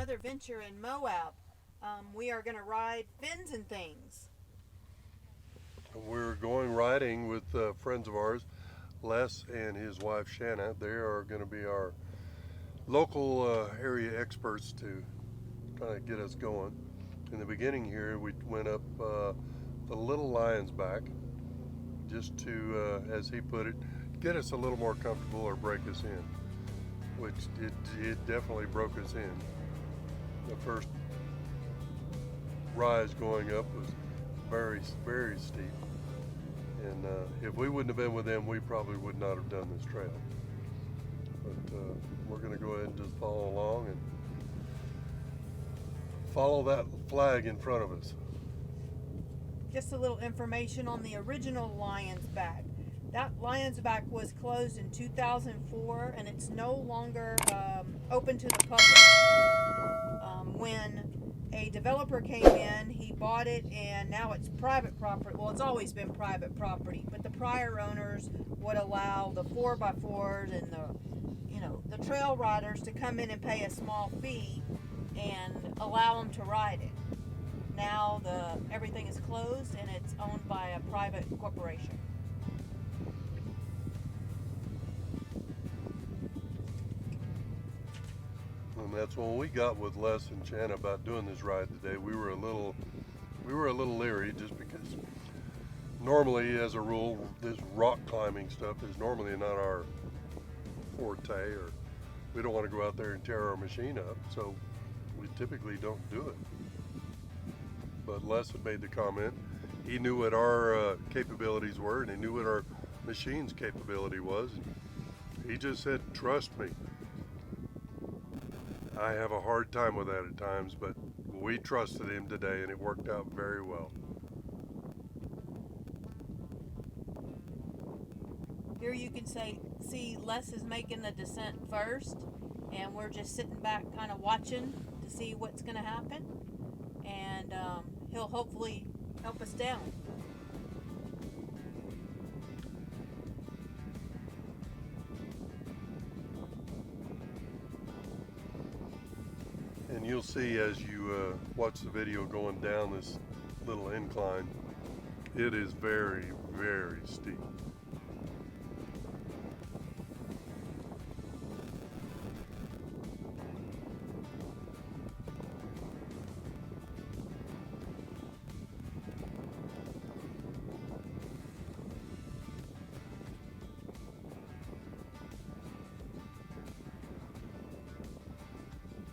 another venture in Moab. We are going to ride fins and things. We're going riding with friends of ours, Les and his wife Shanna. They are going to be our local area experts to kind of get us going. In the beginning here, we went up the Little Lion's Back just to, as he put it, get us a little more comfortable or break us in, which it definitely broke us in. The first rise going up was very, very steep. And if we wouldn't have been with them, we probably would not have done this trail. But we're going to go ahead and just follow along and follow that flag in front of us. Just a little information on the original Lion's Back. That Lion's Back was closed in 2004 and it's no longer open to the public. When a developer came in, he bought it and now it's private property. Well, it's always been private property, but the prior owners would allow the 4x4s and the trail riders to come in and pay a small fee and allow them to ride it. Now everything is closed and it's owned by a private corporation. And that's when we got with Les and Shanna about doing this ride today. We were a little leery just because normally, as a rule, this rock climbing stuff is normally not our forte, or we don't want to go out there and tear our machine up, so we typically don't do it. But Les had made the comment. He knew what our capabilities were, and he knew what our machine's capability was. He just said, "Trust me." I have a hard time with that at times, but we trusted him today, and it worked out very well. Here you can see Les is making the descent first, and we're just sitting back kind of watching to see what's going to happen, and he'll hopefully help us down. And you'll see as you watch the video going down this little incline, it is very, very steep.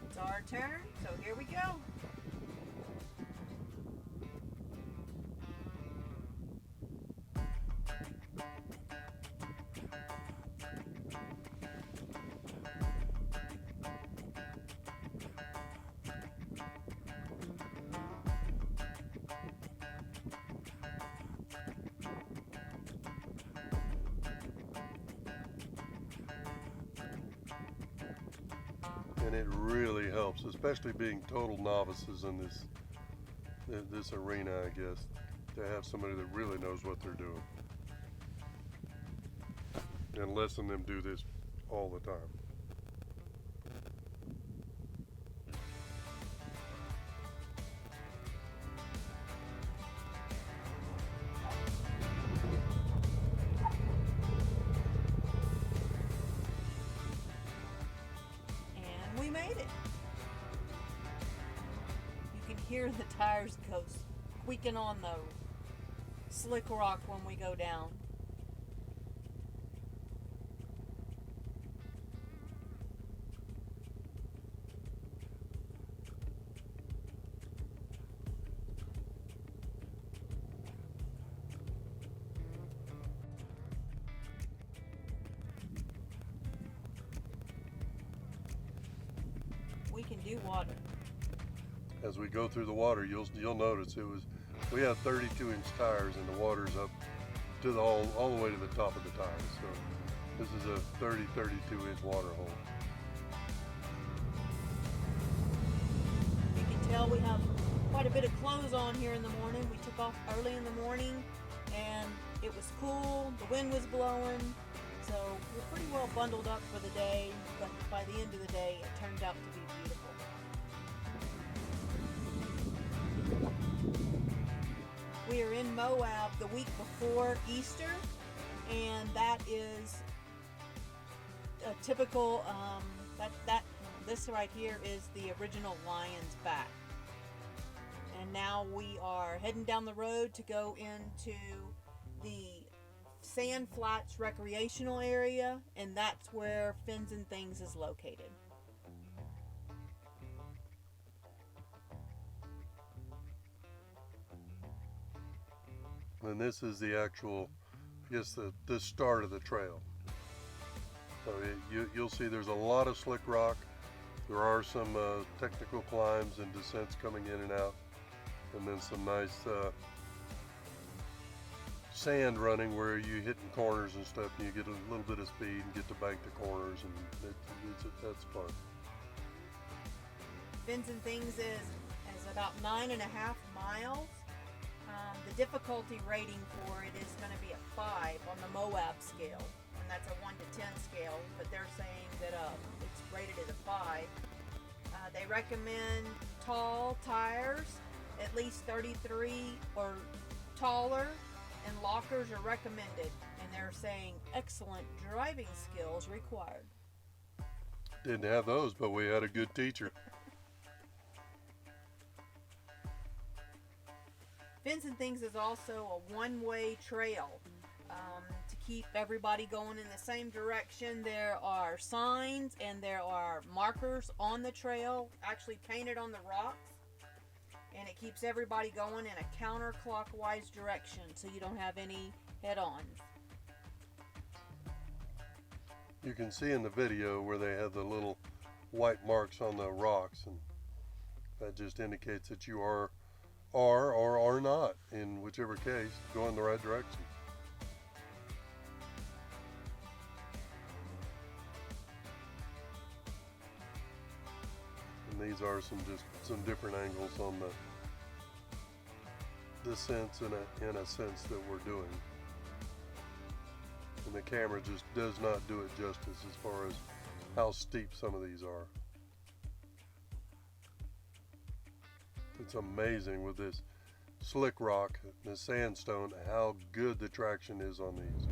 It's our turn, so here we go. And it really helps, especially being total novices in this arena, I guess, to have somebody that really knows what they're doing and letting them do this all the time. We made it. You can hear the tires go squeaking on the slick rock when we go down. We can do water. As we go through the water, you'll notice we have 32-inch tires, and the water's up to all the way to the top of the tires. So this is a 32-inch water hole. You can tell we have quite a bit of clothes on here in the morning. We took off early in the morning, and it was cool. The wind was blowing. So we're pretty well bundled up for the day, but by the end of the day, it turned out to be beautiful. Moab the week before Easter, and that is a typical. This right here is the original Lion's Back, and now we are heading down the road to go into the Sand Flats recreational area, and that's where Fins and Things is located. And this is the actual, I guess, the start of the trail. So you'll see there's a lot of slick rock. There are some technical climbs and descents coming in and out, and then some nice sand running where you hitting corners and stuff, and you get a little bit of speed and get to bank the corners, and that's fun. Fins and Things is about 9.5 miles. The difficulty rating for it is going to be a 5 on the Moab scale, and that's a 1 to 10 scale, but they're saying that it's rated as a 5. They recommend tall tires, at least 33 or taller, and lockers are recommended, and they're saying excellent driving skills required. Didn't have those, but we had a good teacher. Fins and Things is also a one-way trail. To keep everybody going in the same direction, there are signs and there are markers on the trail, actually painted on the rocks, and it keeps everybody going in a counterclockwise direction so you don't have any head-ons. You can see in the video where they have the little white marks on the rocks, and that just indicates that you are or are not, in whichever case, going the right direction. And these are some different angles on the descents in a sense that we're doing. And the camera just does not do it justice as far as how steep some of these are. It's amazing with this slick rock, the sandstone, how good the traction is on these.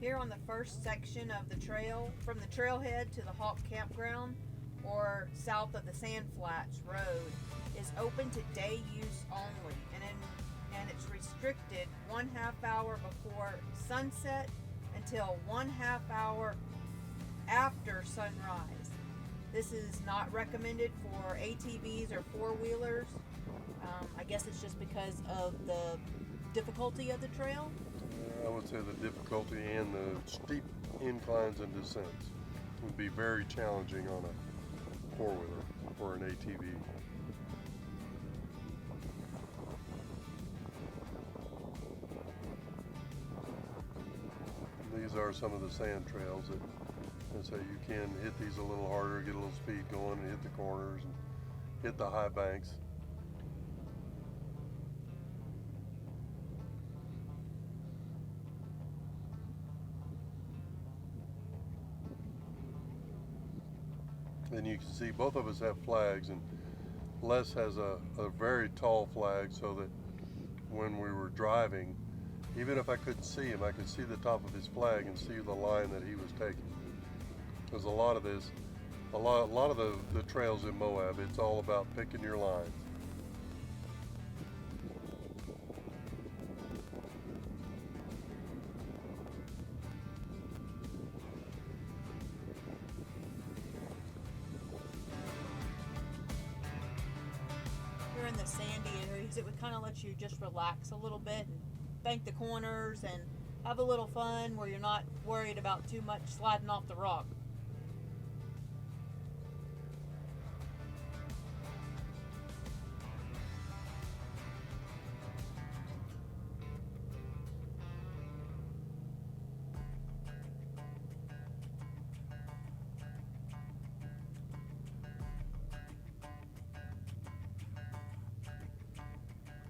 Here on the first section of the trail, from the trailhead to the Hawk Campground, or south of the Sand Flats Road, is open to day use only, and it's restricted 1/2 hour before sunset until 1/2 hour after sunrise. This is not recommended for ATVs or four-wheelers. I guess it's just because of the difficulty of the trail. I would say the difficulty and the steep inclines and descents would be very challenging on a four-wheeler or an ATV. These are some of the sand trails and so you can hit these a little harder, get a little speed going, and hit the corners and hit the high banks. And you can see both of us have flags, and Les has a very tall flag so that when we were driving, even if I couldn't see him, I could see the top of his flag and see the line that he was taking. Because a lot of the trails in Moab, it's all about picking your lines. Here in the sandy areas, it would kind of let you just relax a little bit and bank the corners and have a little fun where you're not worried about too much sliding off the rock.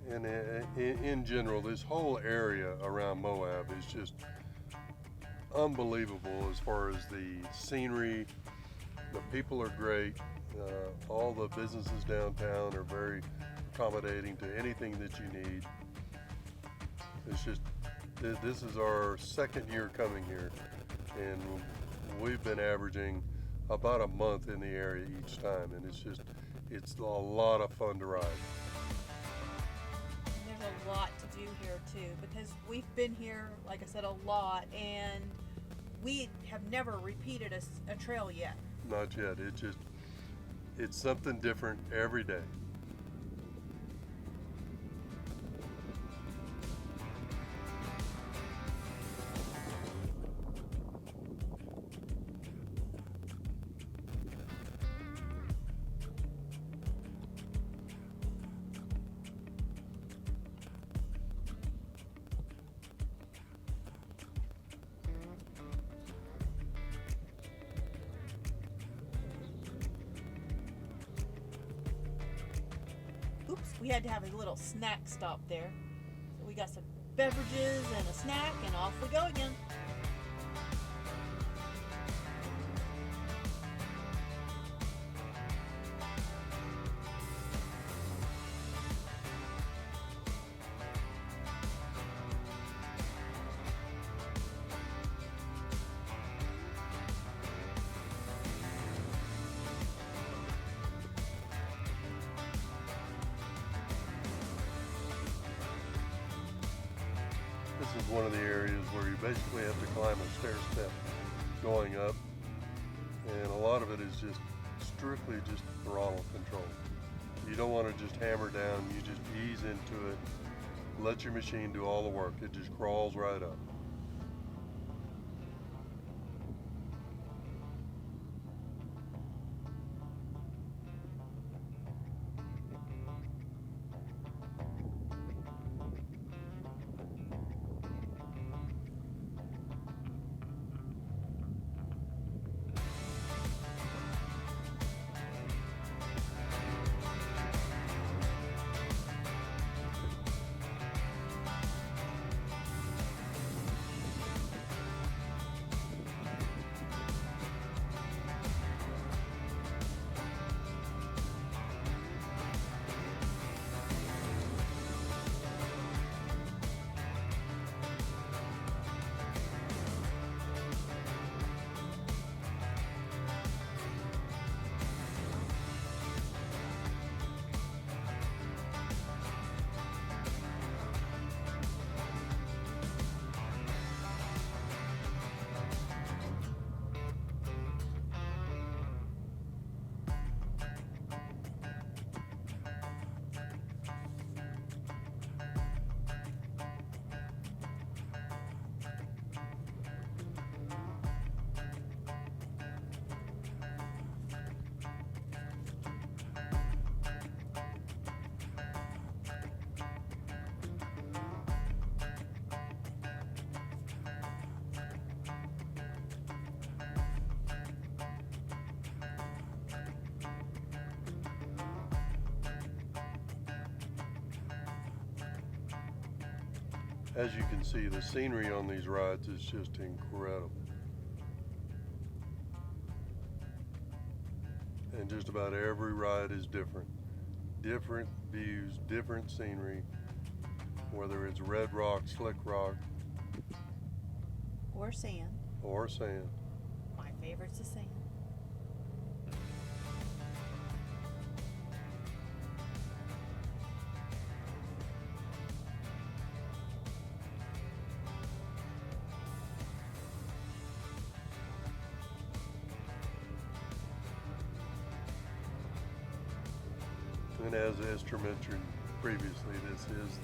And in general, this whole area around Moab is just unbelievable as far as the scenery. The people are great. All the businesses downtown are very accommodating to anything that you need. It's just, this is our second year coming here, and we've been averaging about a month in the area each time, and it's a lot of fun to ride. And there's a lot to do here too, because we've been here, like I said, a lot, and we have never repeated a trail yet. Not yet. It's something different every day. Oops, we had to have a little snack stop there. So we got some beverages and a snack, and off we go again. This is one of the areas where you basically have to climb a stair step going up, and a lot of it is just strictly just throttle control. You don't want to just hammer down, you just ease into it, let your machine do all the work. It just crawls right up. As you can see, the scenery on these rides is just incredible. And just about every ride is different. Different views, different scenery, whether it's red rock, slick rock, Or sand. or sand. My favorite's the sand. And as Esther mentioned previously, this is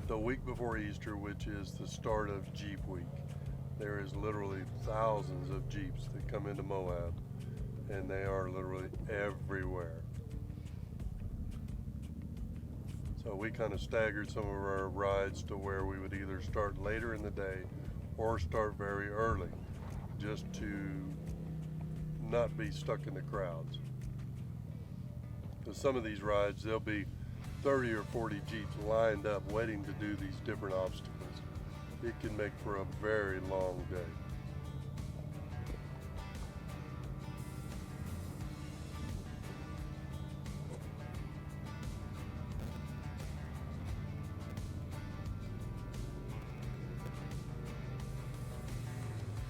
the week before Easter, which is the start of Jeep Week. There is literally thousands of Jeeps that come into Moab, and they are literally everywhere. So we kind of staggered some of our rides to where we would either start later in the day or start very early, just to not be stuck in the crowds. Because some of these rides, there'll be 30 or 40 Jeeps lined up waiting to do these different obstacles. it can make for a very long day.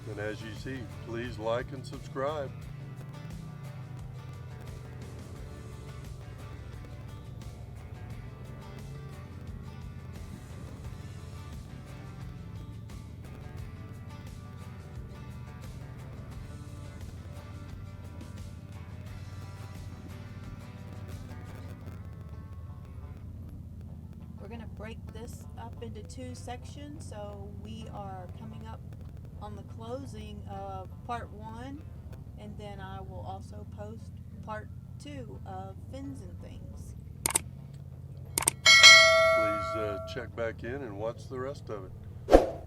And as you see, please like and subscribe. We're going to break this up into 2 sections, so we are coming up on the closing of part 1, and then I will also post part 2 of fins and things. Please check back in and watch the rest of it.